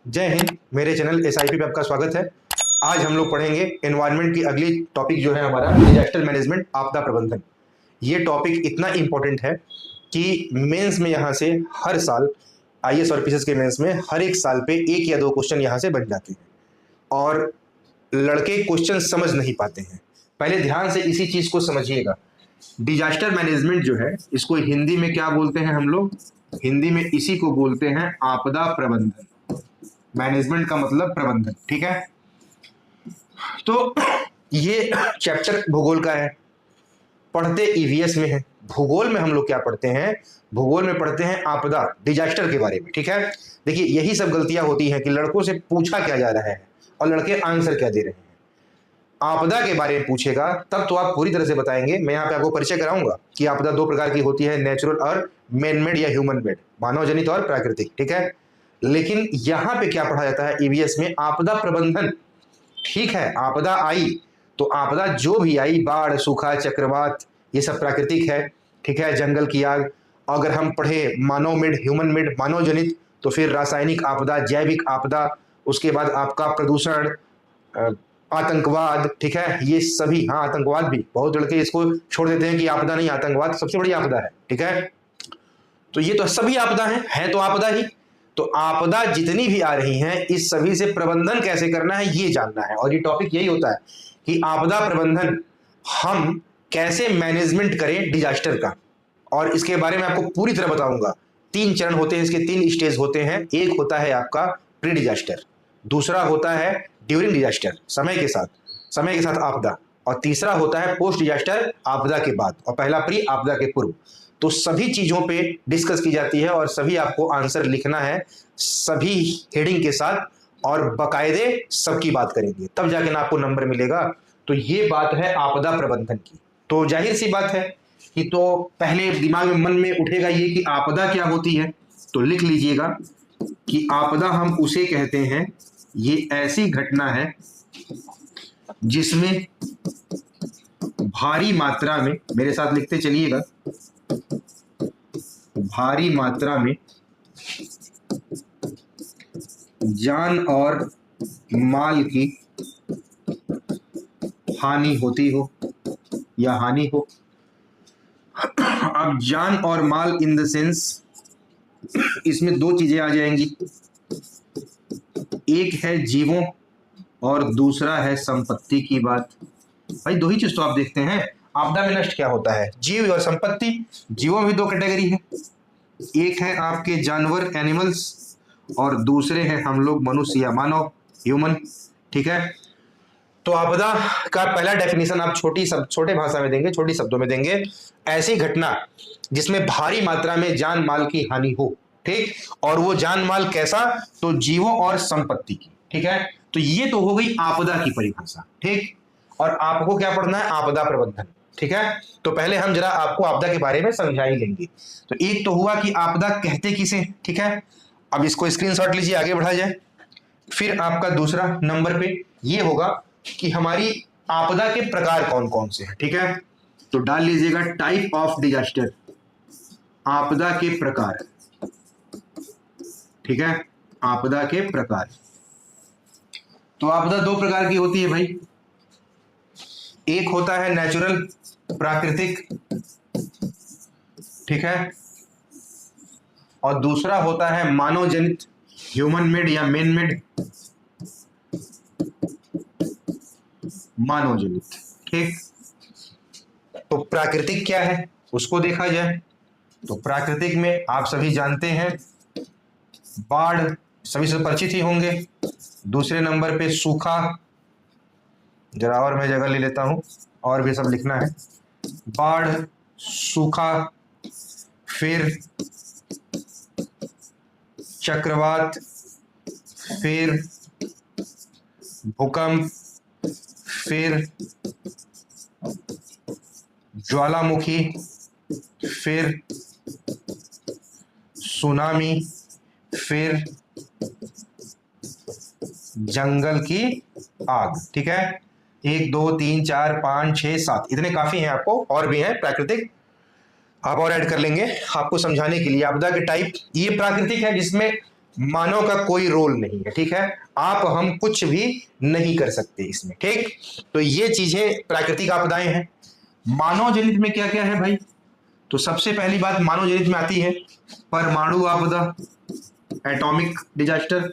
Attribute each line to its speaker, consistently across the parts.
Speaker 1: जय हिंद। मेरे channel SIP पे आपका स्वागत है। आज हम लोग पढ़ेंगे एनवायरनमेंट की अगली टॉपिक जो है हमारा डिजास्टर मैनेजमेंट, आपदा प्रबंधन। ये टॉपिक इतना इंपॉर्टेंट है कि मेंस में यहाँ से हर साल आईएएस और पीसीएस के मेंस में हर एक साल पे एक या दो क्वेश्चन यहाँ से बन जाते हैं और लड़के क्वेश्चन समझ नहीं पाते हैं। पहले ध्यान से इसी चीज को समझिएगा। डिजास्टर मैनेजमेंट जो है इसको हिंदी में क्या बोलते हैं हम लोग? हिंदी में इसी को बोलते हैं आपदा प्रबंधन। मैनेजमेंट का मतलब प्रबंधन, ठीक है। तो ये चैप्टर भूगोल का है, पढ़ते ईवीएस में है। भूगोल में हम लोग क्या पढ़ते हैं? भूगोल में पढ़ते हैं आपदा, डिजास्टर के बारे में, ठीक है। देखिए यही सब गलतियां होती हैं कि लड़कों से पूछा क्या जा रहा है और लड़के आंसर क्या दे रहे हैं। आपदा के बारे में पूछेगा तब तो आप पूरी तरह से बताएंगे। मैं यहाँ पे आपको परिचय कराऊंगा कि आपदा दो प्रकार की होती है, नेचुरल और मैन मेड या ह्यूमन मेड, मानव जनित और प्राकृतिक, ठीक है। लेकिन यहाँ पे क्या पढ़ा जाता है ईवीएस में? आपदा प्रबंधन, ठीक है। आपदा आई तो आपदा जो भी आई, बाढ़, सूखा, चक्रवात, ये सब प्राकृतिक है, ठीक है। जंगल की आग। अगर हम पढ़े मानव मेड, ह्यूमन मेड, मानव जनित, तो फिर रासायनिक आपदा, जैविक आपदा, उसके बाद आपका प्रदूषण, आतंकवाद, ठीक है। ये सभी, हाँ आतंकवाद भी, बहुत लड़के इसको छोड़ देते हैं कि आपदा नहीं, आतंकवाद सबसे बड़ी आपदा है, ठीक है। तो ये तो सभी आपदा है तो आपदा ही। तो आपदा जितनी भी आ रही हैं इस सभी से प्रबंधन कैसे करना है ये जानना है। और ये टॉपिक यही होता है कि आपदा प्रबंधन हम कैसे मैनेजमेंट करें डिजास्टर का, और इसके बारे में आपको पूरी तरह बताऊंगा। 3 चरण होते हैं इसके, 3 स्टेज होते हैं। एक होता है आपका प्री डिजास्टर, दूसरा होता है ड्यूरिंग डिजास्टर, समय के साथ आपदा, और तीसरा होता है पोस्ट डिजास्टर, आपदा के बाद, और पहला प्री, आपदा के पूर्व। तो सभी चीजों पे डिस्कस की जाती है और सभी आपको आंसर लिखना है, सभी हेडिंग के साथ, और बकायदे सबकी बात करेंगे तब जाके ना आपको नंबर मिलेगा। तो ये बात है आपदा प्रबंधन की। तो जाहिर सी बात है कि तो पहले दिमाग में, मन में उठेगा ये कि आपदा क्या होती है। तो लिख लीजिएगा कि आपदा हम उसे कहते हैं, ये ऐसी घटना है जिसमें भारी मात्रा में, मेरे साथ लिखते चलिएगा, भारी मात्रा में जान और माल की हानि होती हो या हानि हो। अब जान और माल इन द सेंस, इसमें 2 चीजें आ जाएंगी, एक है जीवों और दूसरा है संपत्ति की बात। भाई 2 ही चीज तो आप देखते हैं। आपदा में नष्ट क्या होता है? जीव और संपत्ति। जीवों में 2 कैटेगरी है, एक है आपके जानवर, एनिमल्स, और दूसरे हैं हम लोग मनुष्य या मानव, ह्यूमन, ठीक है। तो आपदा का पहला डेफिनेशन आप छोटे भाषा में देंगे, छोटी शब्दों में देंगे, ऐसी घटना जिसमें भारी मात्रा में जान माल की हानि हो, ठीक। और वो जान माल कैसा? तो जीवों और संपत्ति की, ठीक है। तो ये तो हो गई आपदा की परिभाषा, ठीक। और आपको क्या पढ़ना है? आपदा प्रबंधन, ठीक है। तो पहले हम जरा आपको आपदा के बारे में समझा ही लेंगे। तो एक तो हुआ कि आपदा कहते किसे, ठीक है। अब इसको स्क्रीनशॉट लीजिए, आगे बढ़ा जाए। फिर आपका दूसरा नंबर पे ये होगा कि हमारी आपदा के प्रकार कौन कौन से हैं, ठीक है। तो डाल लीजिएगा टाइप ऑफ डिजास्टर, आपदा के प्रकार, ठीक है। आपदा के प्रकार। तो आपदा 2 प्रकार की होती है भाई, एक होता है नेचुरल, प्राकृतिक, ठीक है, और दूसरा होता है मानव जनित, ह्यूमन मेड या मैन मेड, मानव जनित, ठीक। तो प्राकृतिक क्या है उसको देखा जाए तो प्राकृतिक में आप सभी जानते हैं, बाढ़, सभी से परिचित ही होंगे। दूसरे नंबर पे सूखा, जरा और मैं जगह ले लेता हूं, और भी सब लिखना है। बाढ़, सूखा, फिर चक्रवात, फिर भूकंप, फिर ज्वालामुखी, फिर सुनामी, फिर जंगल की आग, ठीक है। 1 2 3 4 5 6 7, इतने काफी हैं आपको, और भी हैं प्राकृतिक, आप और ऐड कर लेंगे आपको समझाने के लिए। आपदा के टाइप, ये प्राकृतिक है जिसमें मानव का कोई रोल नहीं है, ठीक है, आप हम कुछ भी नहीं कर सकते इसमें, ठीक। तो ये चीजें प्राकृतिक आपदाएं हैं। मानव जनित में क्या क्या है भाई? तो सबसे पहली बात मानव जनित में आती है परमाणु आपदा, एटॉमिक डिजास्टर,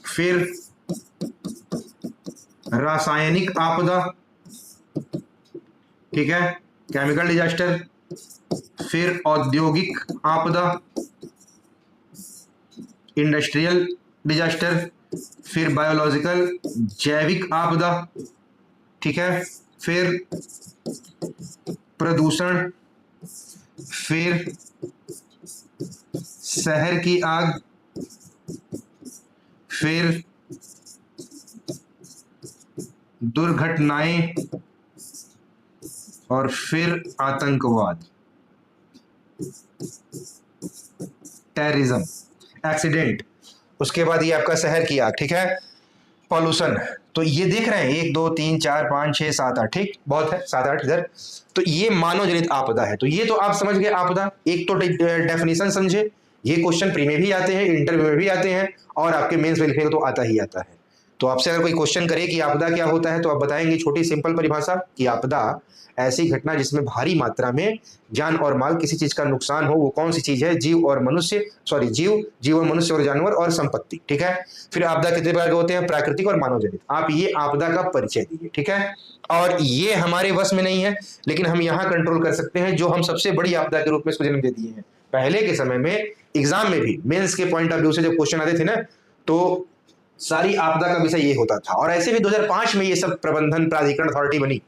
Speaker 1: फिर रासायनिक आपदा, ठीक है, केमिकल डिजास्टर, फिर औद्योगिक आपदा, इंडस्ट्रियल डिजास्टर, फिर बायोलॉजिकल जैविक आपदा, ठीक है, फिर प्रदूषण, फिर शहर की आग, फिर दुर्घटनाएं, और फिर आतंकवाद, टेररिज्म, एक्सीडेंट। उसके बाद ये आपका शहर की आग, ठीक है, पॉल्यूशन। तो ये देख रहे हैं 1 2 3 4 5 6 7 8, ठीक, बहुत है 7 8 इधर। तो ये मानव जनित आपदा है। तो ये तो आप समझ गए आपदा। एक तो डेफिनेशन समझे, ये क्वेश्चन प्री में भी आते हैं, इंटरव्यू में भी आते हैं, और आपके मेंस में लिखेंगे तो आता ही आता है। तो आपसे अगर कोई क्वेश्चन करे कि आपदा क्या होता है, तो आप बताएंगे छोटी सिंपल परिभाषा कि आपदा ऐसी घटना जिसमें भारी मात्रा में जान और माल किसी चीज का नुकसान हो। वो कौन सी चीज है? जीव और मनुष्य, सॉरी जीव और मनुष्य और जानवर और संपत्ति, ठीक है। फिर आपदा कितने प्रकार के होते हैं? प्राकृतिक और मानव जनित। आप ये आपदा का परिचय दीजिए, ठीक है। और ये हमारे वश में नहीं है, लेकिन हम यहाँ कंट्रोल कर सकते हैं, जो हम सबसे बड़ी आपदा के रूप में इसको जन्म दे दिए हैं। पहले के समय में एग्जाम में भी मेंस के पॉइंट ऑफ व्यू से जब क्वेश्चन आते थे ना, तो सारी आपदा का विषय ये होता था। और ऐसे भी 2005 में ये सब प्रबंधन प्राधिकरण अथॉरिटी बनी।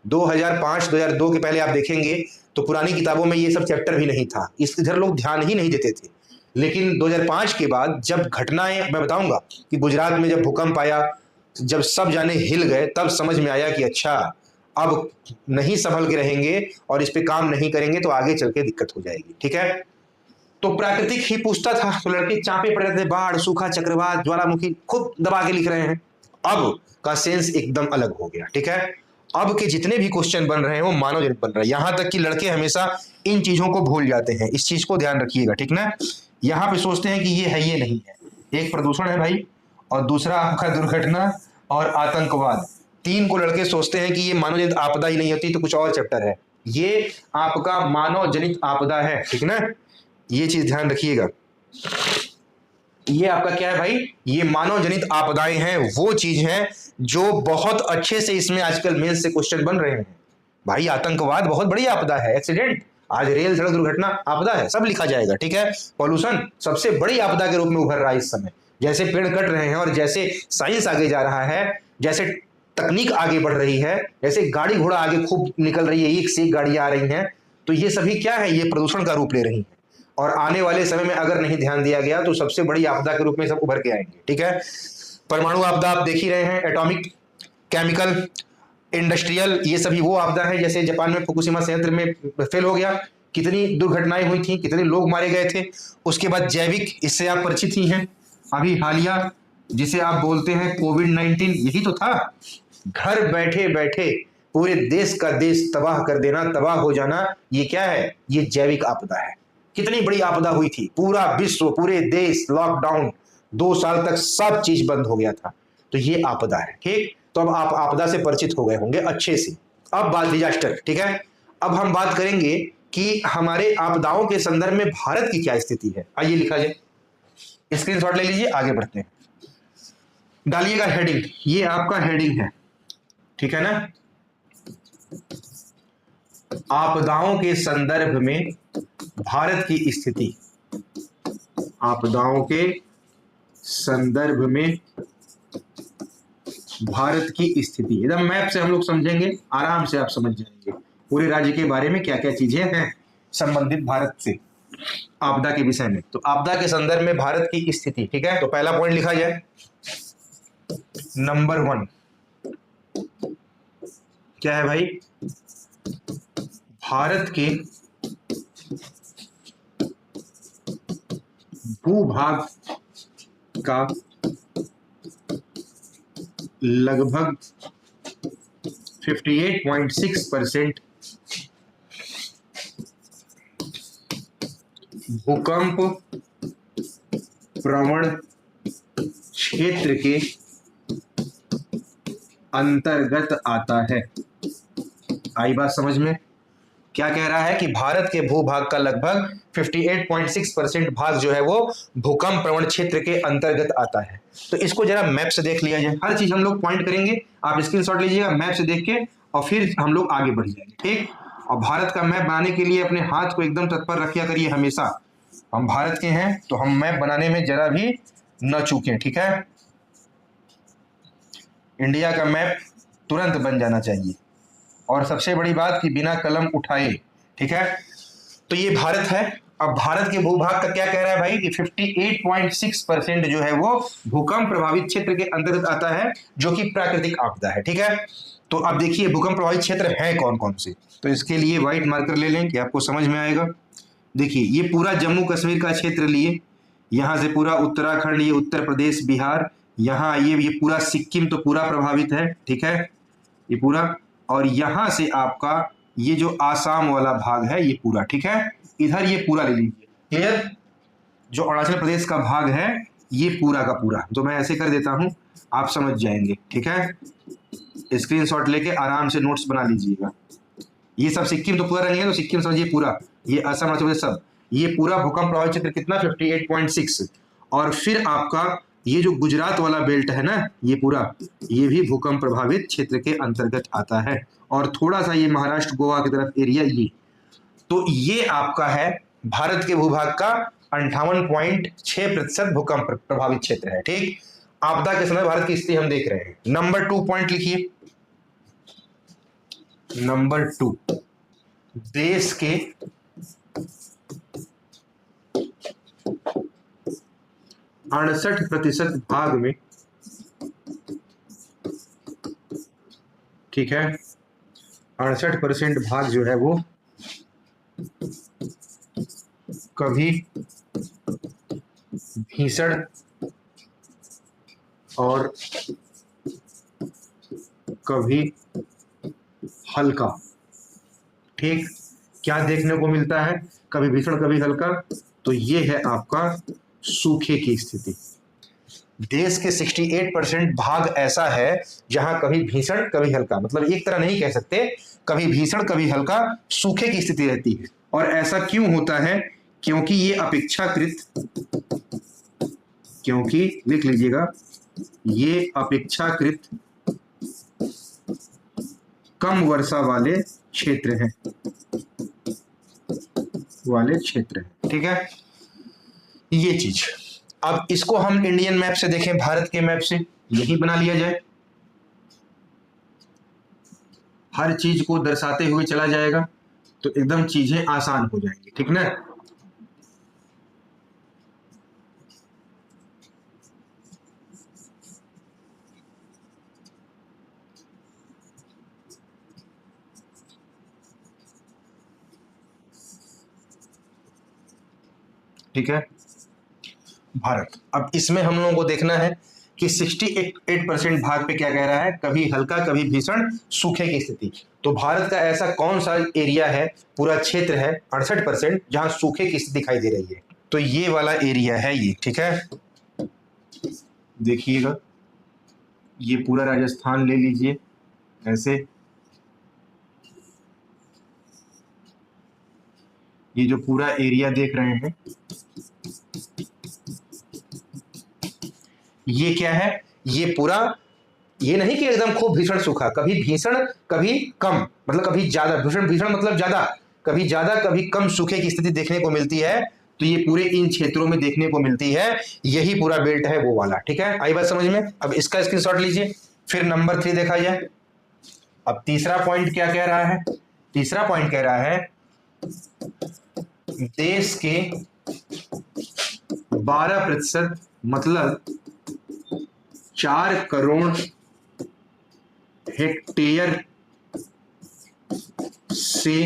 Speaker 1: 2005-2002 के पहले आप देखेंगे तो पुरानी किताबों में ये सब चैप्टर भी नहीं था, इधर लोग ध्यान ही नहीं देते थे। लेकिन 2005 के बाद जब घटनाएं, मैं बताऊंगा कि गुजरात में जब भूकंप आया, जब सब जाने हिल गए, तब समझ में आया कि अच्छा, अब नहीं संभल के रहेंगे और इस पे काम नहीं करेंगे तो आगे चल के दिक्कत हो जाएगी, ठीक है। तो प्राकृतिक ही पूछता था तो लड़के चापे पड़े थे, बाढ़, सूखा, चक्रवात, ज्वालामुखी, खुद दबा के लिख रहे हैं। अब का सेंस एकदम अलग हो गया, ठीक है। अब के जितने भी क्वेश्चन बन रहे हैं वो मानव जनित बन रहा है। यहां तक कि लड़के हमेशा इन चीजों को भूल जाते हैं, इस चीज को ध्यान रखिएगा, ठीक ना। यहाँ पे सोचते हैं कि ये है, ये नहीं है। एक प्रदूषण है भाई, और दूसरा आपका दुर्घटना और आतंकवाद। तीन को लड़के सोचते हैं कि ये मानव जनित आपदा ही नहीं होती तो कुछ और चैप्टर है। ये आपका मानव जनित आपदा है, ठीक ना। ये चीज ध्यान रखिएगा। ये आपका क्या है भाई? ये मानव जनित आपदाएं हैं, वो चीज है जो बहुत अच्छे से इसमें आजकल मेंस से क्वेश्चन बन रहे हैं। भाई आतंकवाद बहुत बड़ी आपदा है, एक्सीडेंट, आज रेल सड़क दुर्घटना आपदा है, सब लिखा जाएगा, ठीक है। पॉल्यूशन सबसे बड़ी आपदा के रूप में उभर रहा है इस समय। जैसे पेड़ कट रहे हैं और जैसे साइंस आगे जा रहा है, जैसे तकनीक आगे बढ़ रही है, जैसे गाड़ी घोड़ा आगे खूब निकल रही है, एक से एक गाड़ियां आ रही हैं, तो ये सभी क्या है? ये प्रदूषण का रूप ले रही है। और आने वाले समय में अगर नहीं ध्यान दिया गया तो सबसे बड़ी आपदा के रूप में सब उभर के आएंगे, ठीक है। परमाणु आपदा आप देख ही रहे हैं, एटॉमिक, केमिकल, इंडस्ट्रियल, ये सभी वो आपदा है। जैसे जापान में फुकुशिमा संयंत्र में फेल हो गया, कितनी दुर्घटनाएं हुई थी, कितने लोग मारे गए थे। उसके बाद जैविक, इससे आप परिचित ही हैं, अभी हालिया जिसे आप बोलते हैं कोविड-19, यही तो था। घर बैठे बैठे पूरे देश का देश तबाह कर देना, तबाह हो जाना, ये क्या है? ये जैविक आपदा है। कितनी बड़ी आपदा हुई थी, पूरा विश्व, पूरे देश लॉकडाउन, 2 साल तक सब चीज बंद हो गया था। तो ये आपदा है, ठीक। तो अब आप आपदा से परिचित हो गए होंगे अच्छे से। अब बात डिजास्टर, ठीक है। अब हम बात करेंगे कि हमारे आपदाओं के संदर्भ में भारत की क्या स्थिति है। आइए लिखा जाए, स्क्रीनशॉट ले लीजिए, आगे बढ़ते हैं। डालिएगा हेडिंग, ये आपका हेडिंग है, ठीक है ना। आपदाओं के संदर्भ में भारत की स्थिति, आपदाओं के संदर्भ में भारत की स्थिति। एकदम मैप से हम लोग समझेंगे, आराम से आप समझ जाएंगे पूरे राज्य के बारे में क्या क्या चीजें हैं संबंधित भारत से आपदा के विषय में। तो आपदा के संदर्भ में भारत की स्थिति, ठीक है। तो पहला पॉइंट लिखा जाए, नंबर 1 क्या है भाई? भारत के भूभाग का लगभग 58.6% भूकंप प्रवण क्षेत्र के अंतर्गत आता है। आई बात समझ में? क्या कह रहा है कि भारत के भूभाग का लगभग 58.6% भाग जो है वो भूकंप प्रवण क्षेत्र के अंतर्गत आता है। तो इसको जरा मैप से देख लिया जाए, हर चीज हम लोग पॉइंट करेंगे, आप स्क्रीनशॉट लीजिएगा मैप से देख के और फिर हम लोग आगे बढ़ जाएंगे, ठीक। और भारत का मैप बनाने के लिए अपने हाथ को एकदम तत्पर रखिया करिए हमेशा। हम भारत के हैं तो हम मैप बनाने में जरा भी न चूकें, ठीक है। इंडिया का मैप तुरंत बन जाना चाहिए और सबसे बड़ी बात कि बिना कलम उठाए, ठीक है। तो ये भारत है। अब भारत के भूभाग का क्या कह रहा है भाई कि 58.6% जो है वो भूकंप प्रभावित क्षेत्र के अंतर्गत आता है, जो कि प्राकृतिक आपदा है, ठीक है। तो अब देखिए भूकंप प्रभावित क्षेत्र है कौन कौन से, तो इसके लिए व्हाइट मार्कर ले लें कि आपको समझ में आएगा। देखिए ये पूरा जम्मू कश्मीर का क्षेत्र लिए, यहाँ से पूरा उत्तराखंड, ये उत्तर प्रदेश, बिहार, यहाँ आइए ये पूरा सिक्किम तो पूरा प्रभावित है, ठीक है, ये पूरा। और यहां से आपका ये जो आसाम वाला भाग है ये पूरा, ठीक है, इधर ये पूरा ले लीजिए, क्लियर। जो अरुणाचल प्रदेश का भाग है ये पूरा का पूरा, तो मैं ऐसे कर देता हूं आप समझ जाएंगे, ठीक है। स्क्रीनशॉट लेके आराम से नोट्स बना लीजिएगा। ये सब सिक्किम तो पूरा रहेंगे, तो सिक्किम समझिए पूरा, ये असम, अरुणाचल प्रदेश सब, ये पूरा भूकंप प्रभावित क्षेत्र कितना 58.6। और फिर आपका ये जो गुजरात वाला बेल्ट है ना ये पूरा, ये भी भूकंप प्रभावित क्षेत्र के अंतर्गत आता है। और थोड़ा सा ये महाराष्ट्र गोवा की तरफ एरिया ये, तो ये आपका है भारत के भूभाग का 58.6% भूकंप प्रभावित क्षेत्र है, ठीक। आपदा के समय भारत की स्थिति हम देख रहे हैं। नंबर 2 पॉइंट लिखिए, नंबर 2, देश के 68% भाग में, ठीक है, 68% भाग जो है वो कभी भीषण और कभी हल्का, ठीक। क्या देखने को मिलता है, कभी भीषण कभी हल्का, तो ये है आपका सूखे की स्थिति। देश के 68% भाग ऐसा है जहां कभी भीषण कभी हल्का, मतलब एक तरह नहीं कह सकते, कभी भीषण कभी हल्का सूखे की स्थिति रहती है। और ऐसा क्यों होता है, क्योंकि ये अपेक्षाकृत, क्योंकि लिख लीजिएगा, ये अपेक्षाकृत कम वर्षा वाले क्षेत्र हैं, ठीक है, ये चीज। अब इसको हम इंडियन मैप से देखें, भारत के मैप से यही बना लिया जाए, हर चीज को दर्शाते हुए चला जाएगा तो एकदम चीजें आसान हो जाएंगी, ठीक ना। ठीक है, भारत। अब इसमें हम लोगों को देखना है कि 68% भाग पे क्या कह रहा है, कभी हल्का कभी भीषण सूखे की स्थिति। तो भारत का ऐसा कौन सा एरिया है, पूरा क्षेत्र है 68% जहां सूखे की स्थिति दिखाई दे रही है, तो ये वाला एरिया है ये, ठीक है। देखिएगा ये पूरा राजस्थान ले लीजिए ऐसे, ये जो पूरा एरिया देख रहे हैं ये क्या है, ये पूरा, ये नहीं कि एकदम खूब भीषण सूखा, कभी भीषण कभी कम, मतलब कभी ज्यादा भीषण, भीषण मतलब ज्यादा, कभी ज्यादा कभी कम सूखे की स्थिति देखने को मिलती है। तो ये पूरे इन क्षेत्रों में देखने को मिलती है, यही पूरा बेल्ट है वो वाला, ठीक है। आई बात समझ में? अब इसका स्क्रीनशॉट लीजिए, फिर नंबर 3 देखा जाए। अब तीसरा पॉइंट क्या कह रहा है, तीसरा पॉइंट कह रहा है देश के 12% मतलब 4 करोड़ हेक्टेयर से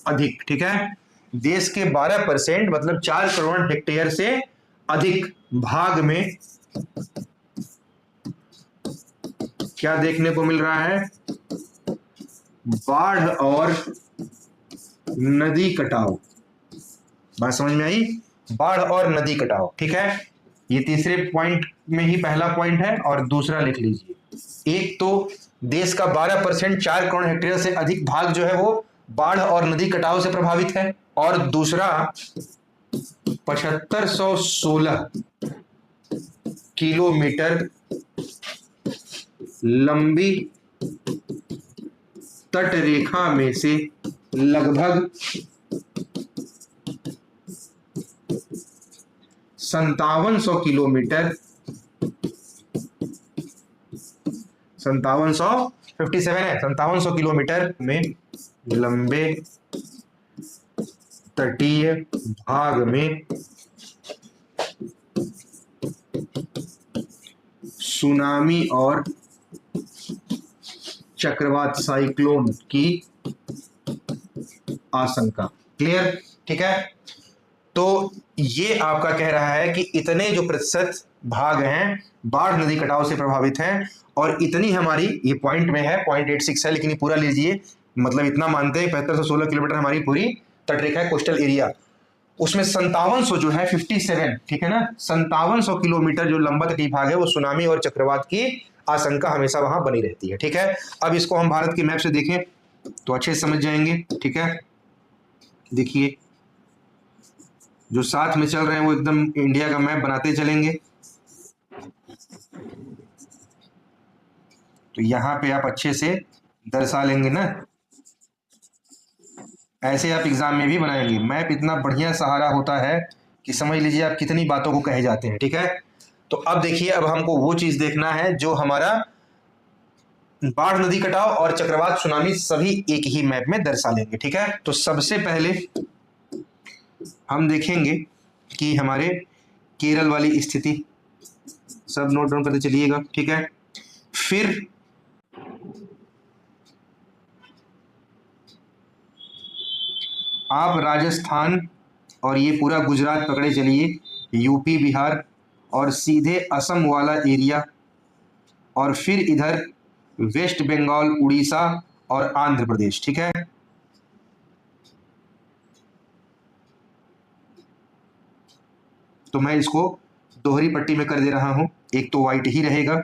Speaker 1: अधिक, ठीक है। देश के 12% मतलब 4 करोड़ हेक्टेयर से अधिक भाग में क्या देखने को मिल रहा है, बाढ़ और नदी कटाव। बात समझ में आई? बाढ़ और नदी कटाव, ठीक है। ये तीसरे पॉइंट में ही पहला पॉइंट है और दूसरा लिख लीजिए। एक तो देश का 12% 4 करोड़ हेक्टेयर से अधिक भाग जो है वो बाढ़ और नदी कटाव से प्रभावित है, और दूसरा 7516 किलोमीटर लंबी तट रेखा में से लगभग 5700 किलोमीटर, 5757 है, 5700 किलोमीटर में लंबे तटीय भाग में सुनामी और चक्रवात साइक्लोन की आशंका। क्लियर, ठीक है। तो ये आपका कह रहा है कि इतने जो प्रतिशत भाग हैं बाढ़ नदी कटाव से प्रभावित हैं, और इतनी हमारी, ये पॉइंट में है 0.86 है, लेकिन ये पूरा लीजिए, मतलब इतना मानते हैं 7516 किलोमीटर हमारी पूरी तटरेखा है, कोस्टल एरिया। उसमें 5700 जो है 57, ठीक है ना, 5700 किलोमीटर जो लंबा तटीय भाग है वो सुनामी और चक्रवात की आशंका हमेशा वहां बनी रहती है, ठीक है। अब इसको हम भारत के मैप से देखें तो अच्छे से समझ जाएंगे, ठीक है। देखिए जो साथ में चल रहे हैं वो एकदम इंडिया का मैप बनाते चलेंगे। तो यहां पे आप अच्छे से दर्शा लेंगे ना, ऐसे आप एग्जाम में भी बनाएंगे। मैप इतना बढ़िया सहारा होता है कि समझ लीजिए आप कितनी बातों को कहे जाते हैं, ठीक है। तो अब देखिए, अब हमको वो चीज देखना है जो हमारा बाढ़ नदी कटाव और चक्रवात सुनामी सभी एक ही मैप में दर्शा लेंगे, ठीक है। तो सबसे पहले हम देखेंगे कि हमारे केरल वाली स्थिति, सब नोट डाउन करते चलिएगा, ठीक है। फिर आप राजस्थान और ये पूरा गुजरात पकड़े चलिए, यूपी बिहार और सीधे असम वाला एरिया, और फिर इधर वेस्ट बंगाल उड़ीसा और आंध्र प्रदेश, ठीक है। तो मैं इसको दोहरी पट्टी में कर दे रहा हूं, एक तो वाइट ही रहेगा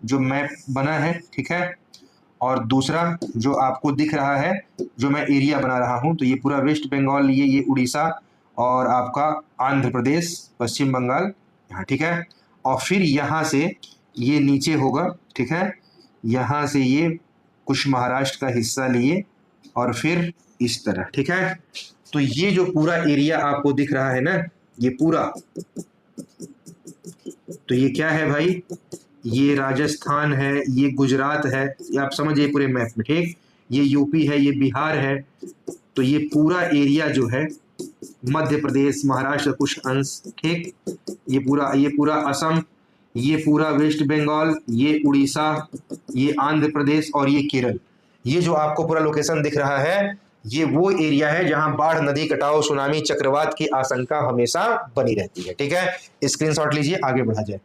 Speaker 1: जो मैप बना है, ठीक है, और दूसरा जो आपको दिख रहा है जो मैं एरिया बना रहा हूं, तो ये पूरा वेस्ट बंगाल, ये उड़ीसा और आपका आंध्र प्रदेश, पश्चिम बंगाल यहाँ, ठीक है। और फिर यहाँ से ये नीचे होगा, ठीक है, यहाँ से ये कुछ महाराष्ट्र का हिस्सा लिए और फिर इस तरह, ठीक है। तो ये जो पूरा एरिया आपको दिख रहा है ना, ये पूरा, तो ये क्या है भाई, ये राजस्थान है, ये गुजरात है, ये आप समझिए पूरे मैप में, ठीक। ये यूपी है, ये बिहार है, तो ये पूरा एरिया जो है मध्य प्रदेश, महाराष्ट्र कुछ अंश, ठीक। ये पूरा असम, ये पूरा वेस्ट बंगाल, ये उड़ीसा, ये आंध्र प्रदेश और ये केरल। ये जो आपको पूरा लोकेशन दिख रहा है ये वो एरिया है जहां बाढ़ नदी कटाव सुनामी चक्रवात की आशंका हमेशा बनी रहती है, ठीक है। स्क्रीनशॉट लीजिए, आगे बढ़ा जाए।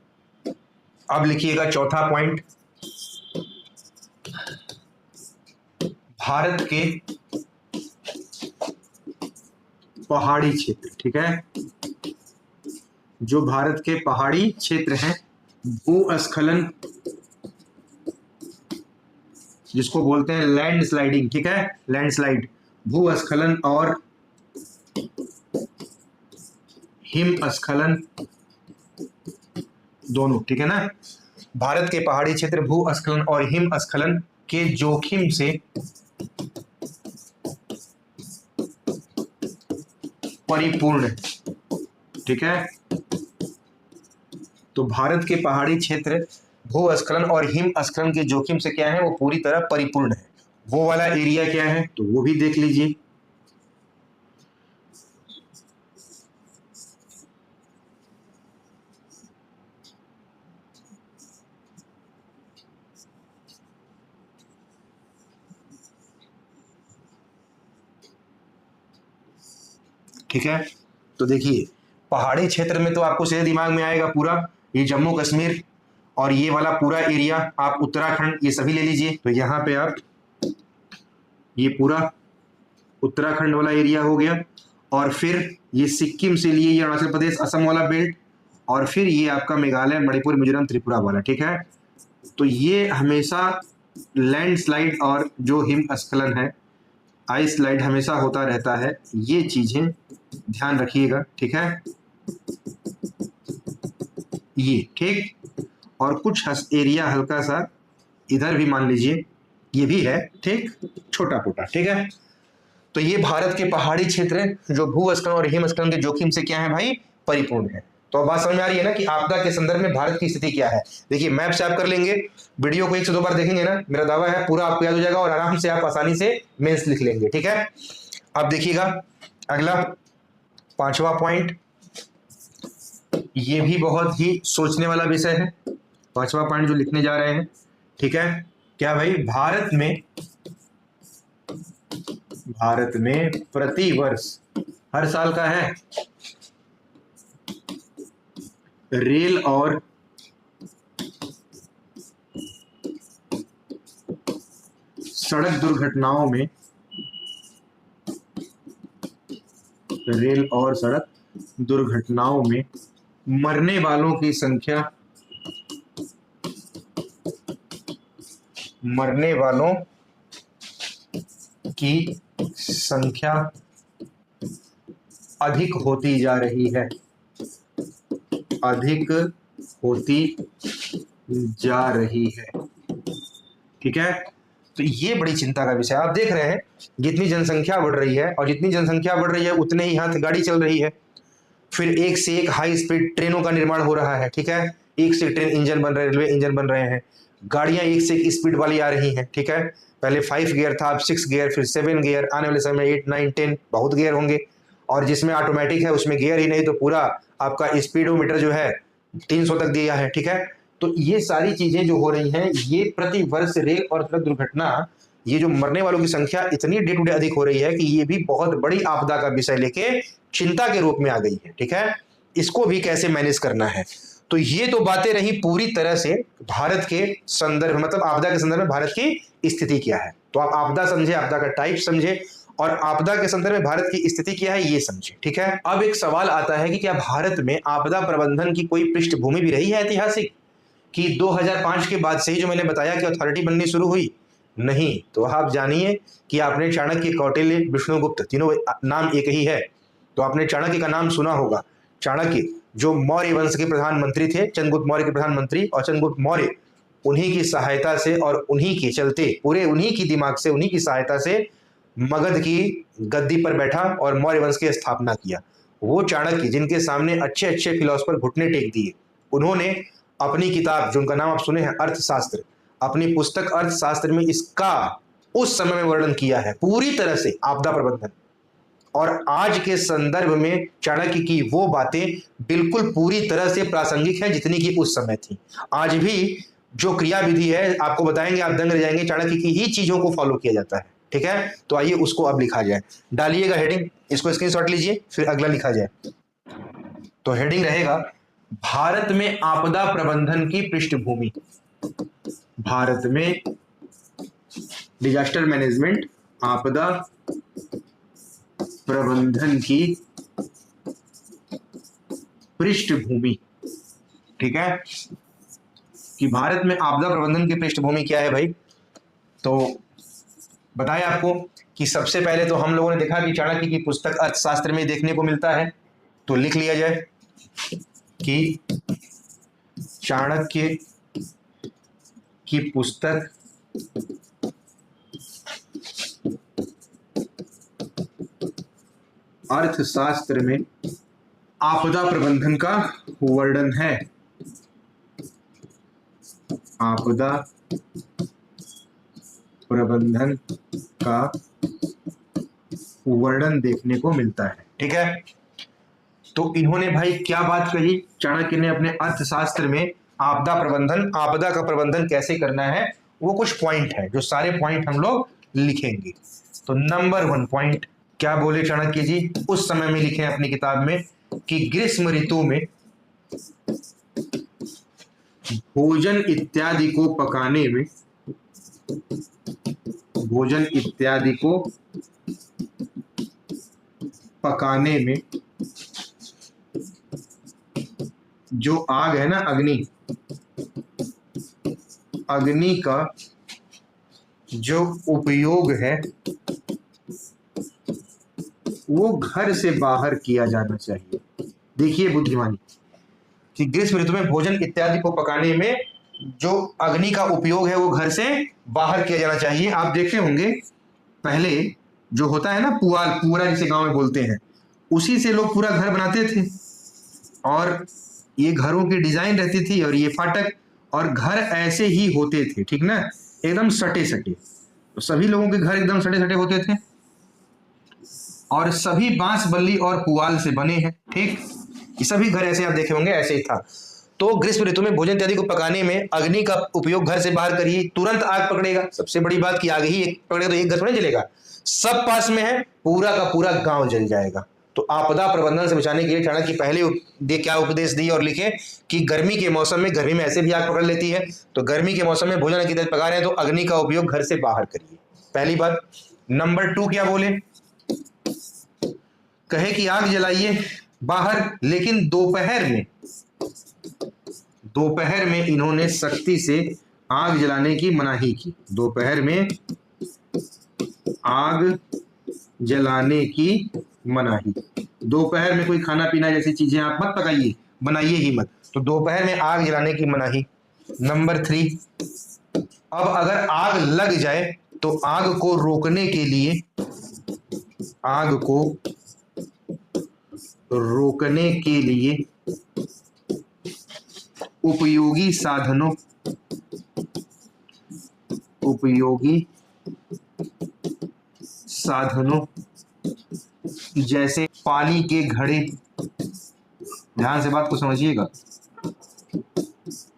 Speaker 1: अब लिखिएगा चौथा पॉइंट, भारत के पहाड़ी क्षेत्र, ठीक है। जो भारत के पहाड़ी क्षेत्र हैं, भूस्खलन जिसको बोलते हैं लैंड स्लाइडिंग, ठीक है, लैंडस्लाइड, भूस्खलन और हिमस्खलन दोनों, ठीक है ना। भारत के पहाड़ी क्षेत्र भूस्खलन और हिमस्खलन के जोखिम से परिपूर्ण है, ठीक है। तो भारत के पहाड़ी क्षेत्र भूस्खलन और हिमस्खलन के जोखिम से क्या है, वो पूरी तरह परिपूर्ण है। वो वाला एरिया क्या है तो वो भी देख लीजिए। ठीक है, तो देखिए पहाड़ी क्षेत्र में तो आपको सीधे दिमाग में आएगा पूरा ये जम्मू कश्मीर और ये वाला पूरा एरिया, आप उत्तराखंड ये सभी ले लीजिए। तो यहाँ पे आप ये पूरा उत्तराखंड वाला एरिया हो गया, और फिर ये सिक्किम से लिए ये अरुणाचल प्रदेश असम वाला बेल्ट, और फिर ये आपका मेघालय मणिपुर मिजोरम त्रिपुरा वाला, ठीक है। तो ये हमेशा लैंडस्लाइड और जो हिमस्खलन है, आइस स्लाइड हमेशा होता रहता है, ये चीजें ध्यान रखिएगा, ठीक है। ये ठीक, और कुछ एरिया हल्का सा इधर भी मान लीजिए ये भी है, ठीक, छोटा मोटा, ठीक है। तो ये भारत के पहाड़ी क्षेत्र जो भूस्खलन और हिमस्खलन के जोखिम से क्या है भाई, परिपूर्ण है। तो अब बात समझ में आ रही है ना कि आपदा के संदर्भ में भारत की स्थिति क्या है। देखिए मैप से आप कर लेंगे, वीडियो को 1 से 2 बार देखेंगे ना, मेरा दावा है पूरा आपको याद हो जाएगा और आराम से आप आसानी से मेंस लिख लेंगे, ठीक है। अब देखिएगा अगला 5वां पॉइंट, ये भी बहुत ही सोचने वाला विषय है। 5वां पॉइंट जो लिखने जा रहे हैं, ठीक है, क्या भाई, भारत में प्रति वर्ष, हर साल का है, रेल और सड़क दुर्घटनाओं में, रेल और सड़क दुर्घटनाओं में मरने वालों की संख्या, मरने वालों की संख्या अधिक होती जा रही है, अधिक होती जा रही है, ठीक है। तो ये बड़ी चिंता का विषय, आप देख रहे हैं जितनी जनसंख्या बढ़ रही है और जितनी जनसंख्या बढ़ रही है उतने ही हाथ गाड़ी चल रही है, फिर एक से एक हाई स्पीड ट्रेनों का निर्माण हो रहा है, ठीक है, एक से एक ट्रेन इंजन बन रहे हैं, रेलवे इंजन बन रहे हैं, गाड़ियां एक से एक स्पीड वाली आ रही हैं, ठीक है। पहले 5 गियर था, अब 6 गियर, फिर 7 गियर, आने वाले समय 8, 9, 10 बहुत गियर होंगे, और जिसमें ऑटोमेटिक है उसमें गियर ही नहीं, तो पूरा आपका स्पीडोमीटर जो है 300 तक दिया है, ठीक है। तो ये सारी चीजें जो हो रही हैं, ये प्रति वर्ष रेल और सड़क दुर्घटना, ये जो मरने वालों की संख्या इतनी डे टू डे अधिक हो रही है कि ये भी बहुत बड़ी आपदा का विषय लेके चिंता के रूप में आ गई है, ठीक है। इसको भी कैसे मैनेज करना है, तो ये तो बातें रही पूरी तरह से भारत के संदर्भ, मतलब आपदा के संदर्भ में भारत की स्थिति क्या है। तो आप आपदा समझे, आपदा का टाइप समझे, और आपदा के संदर्भ में भारत की स्थिति क्या है ये समझे, ठीक है। अब एक सवाल आता है कि क्या भारत में आपदा प्रबंधन की कोई पृष्ठभूमि भी रही है ऐतिहासिक, कि 2005 के बाद से ही जो मैंने बताया कि अथॉरिटी बननी शुरू हुई, नहीं। तो आप जानिए कि आपने चाणक्य, कौटिल्य, विष्णुगुप्त, तीनों नाम एक ही है, तो आपने चाणक्य का नाम सुना होगा। चाणक्य जो मौर्य वंश के प्रधानमंत्री थे, चंद्रगुप्त मौर्य के प्रधानमंत्री, और चंद्रगुप्त मौर्य उन्हीं की सहायता से और उन्हीं के चलते, पूरे उन्हीं की दिमाग से, उन्हीं की सहायता से मगध की गद्दी पर बैठा और मौर्य वंश की स्थापना किया। वो चाणक्य जिनके सामने अच्छे अच्छे फिलोसफर घुटने टेक दिए, उन्होंने अपनी किताब, जिनका नाम आप सुने हैं, अर्थशास्त्र, अपनी पुस्तक अर्थशास्त्र में इसका उस समय में वर्णन किया है पूरी तरह से, आपदा प्रबंधन। और आज के संदर्भ में चाणक्य की वो बातें बिल्कुल पूरी तरह से प्रासंगिक है जितनी की उस समय थी। आज भी जो क्रिया विधि है आपको बताएंगे, आप दंग रह जाएंगे, चाणक्य की ही चीजों को फॉलो किया जाता है, ठीक है। तो आइए उसको अब लिखा जाए, डालिएगा हेडिंग, इसको स्क्रीनशॉट लीजिए, फिर अगला लिखा जाए। तो हेडिंग रहेगा भारत में आपदा प्रबंधन की पृष्ठभूमि, भारत में डिजास्टर मैनेजमेंट, आपदा प्रबंधन की पृष्ठभूमि, ठीक है, कि भारत में आपदा प्रबंधन की पृष्ठभूमि क्या है भाई। तो बताया आपको कि सबसे पहले तो हम लोगों ने देखा कि चाणक्य की पुस्तक अर्थशास्त्र में देखने को मिलता है, तो लिख लिया जाए कि चाणक्य की पुस्तक अर्थशास्त्र में आपदा प्रबंधन का वर्णन है, आपदा प्रबंधन का वर्णन देखने को मिलता है, ठीक है। तो इन्होंने भाई क्या बात कही, चाणक्य ने अपने अर्थशास्त्र में आपदा प्रबंधन, आपदा का प्रबंधन कैसे करना है, वो कुछ पॉइंट है जो सारे पॉइंट हम लोग लिखेंगे। तो नंबर 1 पॉइंट क्या बोले चाणक्य जी, उस समय में लिखे अपनी किताब में कि ग्रीष्म ऋतु में भोजन इत्यादि को पकाने में, भोजन इत्यादि को पकाने में जो आग है ना, अग्नि का जो उपयोग है वो घर से बाहर किया जाना चाहिए। देखिए बुद्धिमानी कि ग्रीष्म ऋतु में भोजन इत्यादि को पकाने में जो अग्नि का उपयोग है वो घर से बाहर किया जाना चाहिए। आप देखे होंगे पहले जो होता है ना पुआल, पूरा जिसे गांव में बोलते हैं, उसी से लोग पूरा घर बनाते थे और ये घरों की डिजाइन रहती थी और ये फाटक, और घर ऐसे ही होते थे, ठीक ना, एकदम सटे सटे। तो सभी लोगों के घर एकदम सटे सटे होते थे और सभी बांस बल्ली और पुआल से बने हैं, ठीक। ये सभी घर ऐसे आप देखे होंगे, ऐसे ही था। तो ग्रीष्म ऋतु में भोजन इत्यादि को पकाने में अग्नि का उपयोग घर से बाहर करिए, तुरंत आग पकड़ेगा। सबसे बड़ी बात कि आग ही एक पकड़ेगा तो एक घर थोड़ी जलेगा, सब पास में है, पूरा का पूरा गांव जल जाएगा। तो आपदा प्रबंधन से बचाने के लिए चाणक्य पहले क्या उपदेश दिए और लिखे कि गर्मी के मौसम में, गर्मी में ऐसे भी आग पकड़ लेती है, तो गर्मी के मौसम में भोजन की पका रहे हैं तो अग्नि का उपयोग घर से बाहर करिए, पहली बात। नंबर 2 क्या बोले, कहे कि आग जलाइए बाहर, लेकिन दोपहर में इन्होंने सख्ती से आग जलाने की मनाही की। दोपहर में आग जलाने की मनाही। दोपहर में कोई खाना पीना जैसी चीजें आप मत पकाइए, बनाइए ही मत। तो दोपहर में आग जलाने की मनाही। नंबर 3, अब अगर आग लग जाए तो आग को रोकने के लिए उपयोगी साधनों जैसे पानी के घड़े, ध्यान से बात को समझिएगा,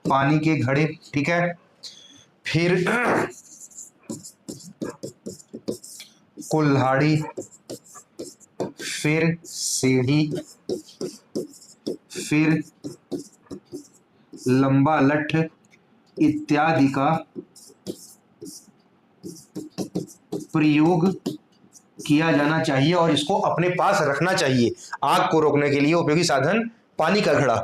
Speaker 1: पानी के घड़े, ठीक है, फिर कुल्हाड़ी, फिर सीढ़ी, फिर लंबा लठ इत्यादि का प्रयोग किया जाना चाहिए और इसको अपने पास रखना चाहिए। आग को रोकने के लिए उपयोगी साधन पानी का घड़ा,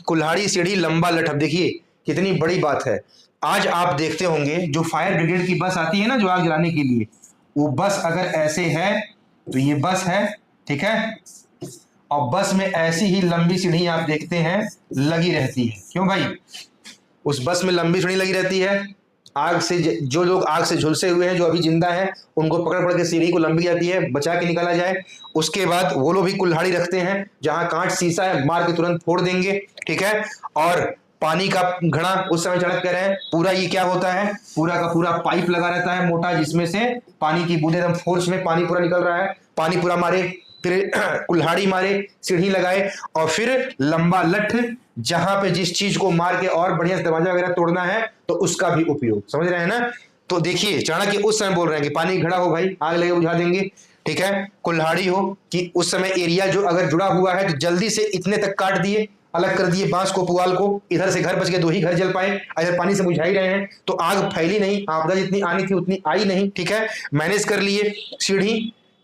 Speaker 1: कुल्हाड़ी, सीढ़ी, लंबा लठ। अब देखिए कितनी बड़ी बात है। आज आप देखते होंगे जो फायर ब्रिगेड की बस आती है ना, जो आग जलाने के लिए, वो बस अगर ऐसे है तो ये बस है, ठीक है, और बस में ऐसी ही लंबी सीढ़ी आप देखते हैं लगी रहती है। क्यों भाई? उस बस में लंबी सीढ़ी लगी रहती है, आग से जो लोग आग से झुलसे हुए हैं, जो अभी जिंदा हैं, उनको पकड़ पकड़ के सीढ़ी को लंबी जाती है, बचा के निकाला जाए। उसके बाद वो लोग भी कुल्हाड़ी रखते हैं, जहां कांच शीशा है मार के तुरंत फोड़ देंगे, ठीक है। और पानी का घड़ा, उस समय चाणक्य कह रहे हैं पूरा ये क्या होता है, पूरा का पूरा पाइप लगा रहता है मोटा, जिसमें से पानी की बूंदे एकदम फोर्स में पानी पूरा निकल रहा है, पानी पूरा मारे, फिर कुल्हाड़ी मारे, सीढ़ी लगाए, और फिर लंबा लठ, जहां पे जिस चीज को मार के और बढ़िया दरवाजा वगैरह तोड़ना है तो उसका भी उपयोग, समझ रहे हैं ना। तो देखिए चाणक्य उस समय बोल रहे हैं कि पानी घड़ा हो भाई, आग लगे बुझा देंगे, ठीक है। कुल्हाड़ी हो कि उस समय एरिया जो अगर जुड़ा हुआ है तो जल्दी से इतने तक काट दिए, अलग कर दिए बांस को, पुआल को, इधर से घर बच गए, 2 ही घर जल पाए। अगर पानी से बुझा ही रहे हैं तो आग फैली नहीं, आपदा जितनी आनी थी उतनी आई नहीं, ठीक है, मैनेज कर लिए।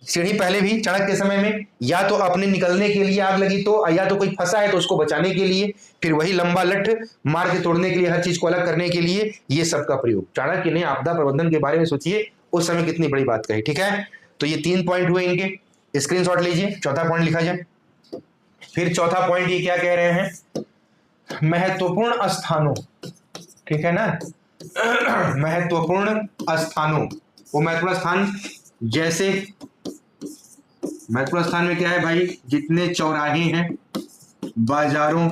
Speaker 1: सीढ़ी पहले भी चाणक्य के समय में या तो अपने निकलने के लिए आग लगी तो, या तो कोई फंसा है तो उसको बचाने के लिए, फिर वही लंबा लठ मार के तोड़ने के लिए, हर चीज को अलग करने के लिए, ये सब का प्रयोग। चाणक्य ने आपदा प्रबंधन के बारे में सोचिए उस समय कितनी बड़ी बात कही, ठीक है। तो ये 3 पॉइंट हुए इनके, स्क्रीनशॉट लीजिए, चौथा पॉइंट लिखा जाए। फिर चौथा पॉइंट ये क्या कह रहे हैं, महत्वपूर्ण स्थानों, ठीक है ना, महत्वपूर्ण स्थानों। वो महत्वपूर्ण स्थान जैसे, महत्वपूर्ण स्थान में क्या है भाई, जितने चौराहे हैं, बाजारों,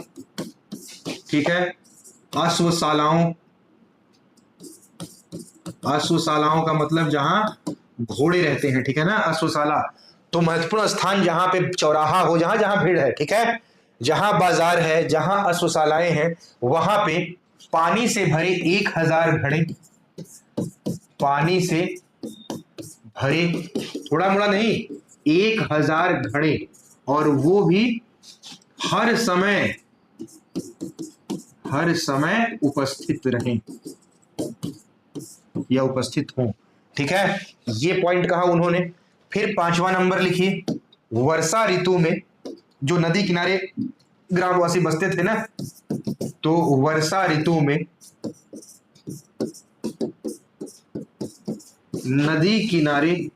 Speaker 1: ठीक है, अश्वशालाओं का मतलब जहां घोड़े रहते हैं, ठीक है ना, अश्वशाला। तो महत्वपूर्ण स्थान जहां पे चौराहा हो, जहां जहां भीड़ है, ठीक है, जहां बाजार है, जहां अश्वशालाएं हैं, वहां पे पानी से भरे 1000 घड़े, पानी से भरे, थोड़ा मोड़ा नहीं, 1000 घड़े, और वो भी हर समय उपस्थित रहें या उपस्थित हों, ठीक है। ये पॉइंट कहा उन्होंने। फिर 5वां नंबर लिखिए, वर्षा ऋतु में जो नदी किनारे ग्रामवासी बसते थे ना, तो वर्षा ऋतु में नदी किनारे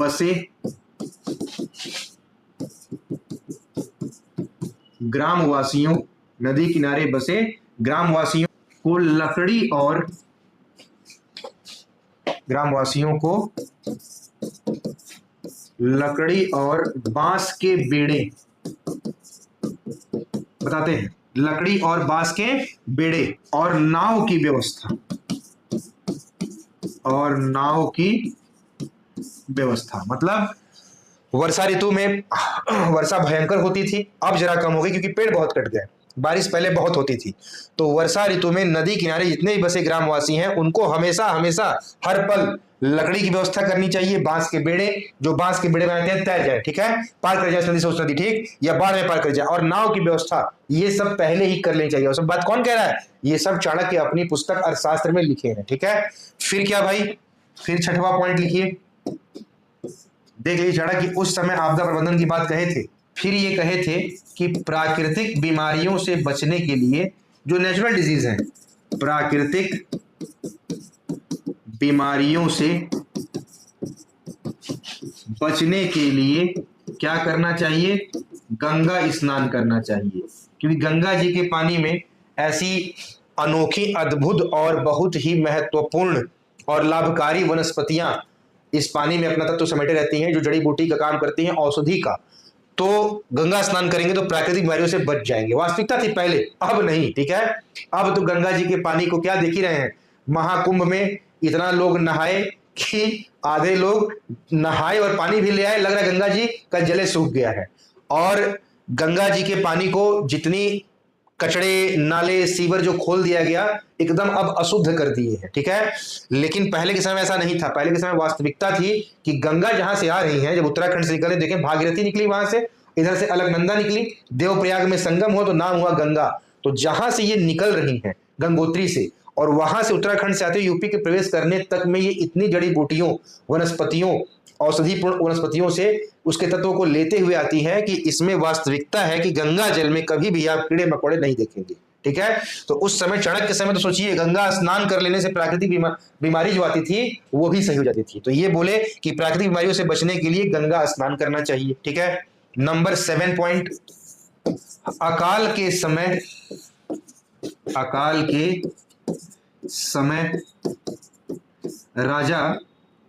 Speaker 1: बसे ग्रामवासियों को लकड़ी और बांस के बेड़े बताते हैं, लकड़ी और बांस के बेड़े और नाव की व्यवस्था। मतलब वर्षा ऋतु में वर्षा भयंकर होती थी, अब जरा कम हो गई क्योंकि पेड़ बहुत कट गए। बारिश पहले बहुत होती थी, तो वर्षा ऋतु में नदी किनारे जितने भी बसे ग्रामवासी हैं उनको हमेशा हमेशा हर पल लकड़ी की व्यवस्था करनी चाहिए, बांस के बेड़े, जो बांस के बेड़े बनाते हैं तैर जाए, ठीक है, पार कर जाए नदी से उस नदी, ठीक, या बाढ़ में पार कर जाए, और नाव की व्यवस्था ये सब पहले ही कर लेनी चाहिए। और सब बात कौन कह रहा है? ये सब चाणक्य अपनी पुस्तक अर्थशास्त्र में लिखे हैं, ठीक है। फिर क्या भाई, फिर छठवां पॉइंट लिखिए, देख लीजिए चाणक्य उस समय आपदा प्रबंधन की बात कहे थे। फिर ये कहे थे कि प्राकृतिक बीमारियों से बचने के लिए, जो नेचुरल डिजीज हैं, प्राकृतिक बीमारियों से बचने के लिए क्या करना चाहिए? गंगा स्नान करना चाहिए, क्योंकि गंगा जी के पानी में ऐसी अनोखी, अद्भुत और बहुत ही महत्वपूर्ण और लाभकारी वनस्पतियां इस पानी में अपना तत्व समेटे रहती हैं, जो जड़ी बूटी का काम करती हैं, औषधि का। तो गंगा स्नान करेंगे तो प्राकृतिक बीमारियों से बच जाएंगे। वास्तविकता थी पहले, अब नहीं, ठीक है। अब तो गंगा जी के पानी को क्या देख ही रहे हैं, महाकुंभ में इतना लोग नहाए कि आधे लोग नहाए और पानी भी ले आए, लग रहा है गंगा जी का जले सूख गया है। और गंगा जी के पानी को जितनी कचड़े, नाले, सीवर जो खोल दिया गया, एकदम अब अशुद्ध कर दिए हैं, ठीक है। लेकिन पहले के समय ऐसा नहीं था। पहले के समय वास्तविकता थी कि गंगा जहां से आ रही है, जब उत्तराखंड से निकले, देखें भागीरथी निकली वहां से, इधर से अलकनंदा निकली, देवप्रयाग में संगम हो तो नाम हुआ गंगा। तो जहां से ये निकल रही है गंगोत्री से, और वहां से उत्तराखंड से आते यूपी के प्रवेश करने तक में ये इतनी जड़ी बूटियों, वनस्पतियों, औषधिपूर्ण वनस्पतियों से उसके तत्वों को लेते हुए आती है कि इसमें वास्तविकता है कि गंगा जल में कभी भी आप कीड़े मकोड़े नहीं देखेंगे, ठीक है। तो उस समय, चाणक्य के समय, तो सोचिए गंगा स्नान कर लेने से प्राकृतिक बीमारी जो आती थी वो भी सही हो जाती थी। तो ये बोले कि प्राकृतिक बीमारियों से बचने के लिए गंगा स्नान करना चाहिए, ठीक है। नंबर 7 पॉइंट, अकाल के समय राजा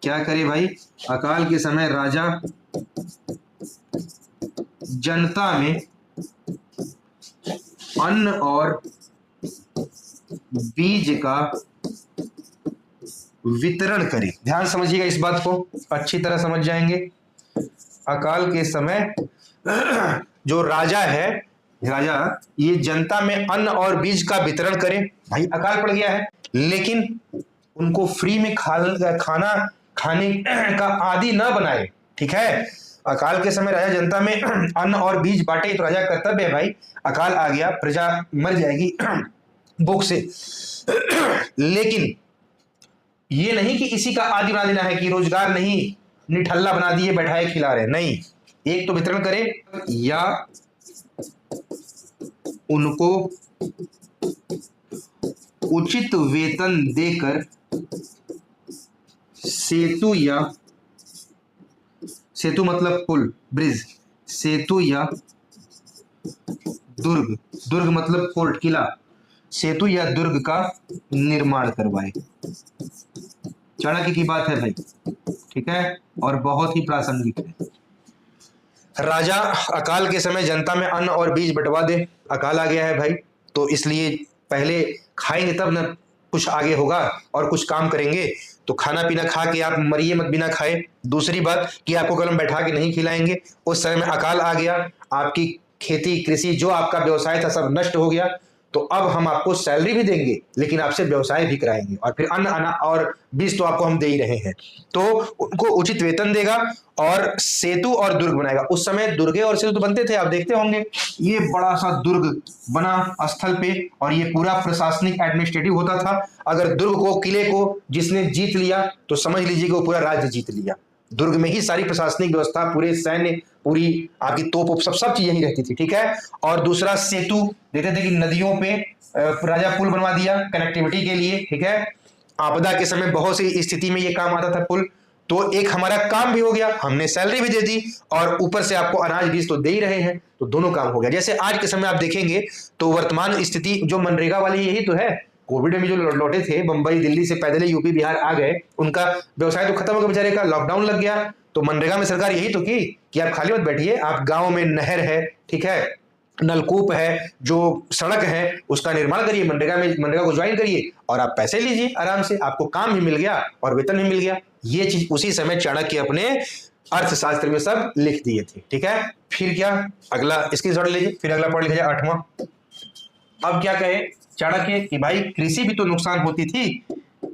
Speaker 1: क्या करे भाई? अकाल के समय राजा जनता में अन्न और बीज का वितरण करे। ध्यान समझिएगा, इस बात को अच्छी तरह समझ जाएंगे। अकाल के समय जो राजा है, राजा ये जनता में अन्न और बीज का वितरण करे। भाई अकाल पड़ गया है, लेकिन उनको फ्री में खाना खाने का आदि न बनाए, ठीक है। अकाल के समय राजा जनता में अन्न और बीज बांटे, तो राजा कर्तव्य है भाई। अकाल आ गया, प्रजा मर जाएगी भूख से, लेकिन ये नहीं कि इसी का आदि बना देना है कि रोजगार नहीं, निठल्ला बना दिए, बैठाए खिला रहे, नहीं। एक तो वितरण करे, या उनको उचित वेतन देकर सेतु मतलब पुल, ब्रिज, सेतु या दुर्ग मतलब फोर्ट, किला, सेतु या दुर्ग का निर्माण करवाए। चाणक्य की बात है भाई, ठीक है, और बहुत ही प्रासंगिक है। राजा अकाल के समय जनता में अन्न और बीज बंटवा दे। अकाल आ गया है भाई, तो इसलिए पहले खाएंगे तब न कुछ आगे होगा और कुछ काम करेंगे। तो खाना पीना खा के आप मरिए मत बिना खाए। दूसरी बात कि आपको कलम बैठा के नहीं खिलाएंगे। उस समय में अकाल आ गया, आपकी खेती, कृषि, जो आपका व्यवसाय था सब नष्ट हो गया। तो अब हम आपको सैलरी भी देंगे, लेकिन आपसे व्यवसाय भी कराएंगे, और फिर अन्न और बीज तो आपको हम दे ही रहे हैं। तो उनको उचित वेतन देगा और सेतु और दुर्ग बनाएगा। उस समय दुर्गे और सेतु तो बनते थे, आप देखते होंगे। ये बड़ा सा दुर्ग बना स्थल पे, और ये पूरा प्रशासनिक एडमिनिस्ट्रेटिव होता था। अगर दुर्ग को, किले को जिसने जीत लिया तो समझ लीजिए कि वो पूरा राज्य जीत लिया। दुर्ग में ही सारी प्रशासनिक व्यवस्था, पूरे सैन्य, पूरी आपकी तोप सब चीजें ही रहती थी, ठीक है। और दूसरा सेतु देखते थे कि नदियों पे राजा पुल बनवा दिया कनेक्टिविटी के लिए, ठीक है। आपदा के समय बहुत सी स्थिति में ये काम आता था पुल, तो एक हमारा काम भी हो गया, हमने सैलरी भी दे दी और ऊपर से आपको अनाज बीज तो दे ही रहे हैं, तो दोनों काम हो गया। जैसे आज के समय आप देखेंगे तो वर्तमान स्थिति जो मनरेगा वाली यही तो है। कोविड में जो लौटे थे बंबई दिल्ली से पैदल यूपी बिहार आ गए, उनका व्यवसाय तो खत्म हो गया बेचारे का, लॉकडाउन लग गया। तो मनरेगा में सरकार यही तो की कि आप खाली मत बैठिए, आप गांव में नहर है, ठीक है, नलकूप है, जो सड़क है उसका निर्माण करिए, मनरेगा को ज्वाइन करिए और आप पैसे लीजिए आराम से, आपको काम भी मिल गया और वेतन भी मिल गया। ये चीज उसी समय चाणक्य अपने अर्थशास्त्र में सब लिख दिए थे, ठीक है। फिर क्या, अगला स्क्रीनशॉट लीजिए, फिर अगला पॉइंट लिखा जाए 8वां। अब क्या कहे चाणक्य कि भाई कृषि भी तो नुकसान होती थी,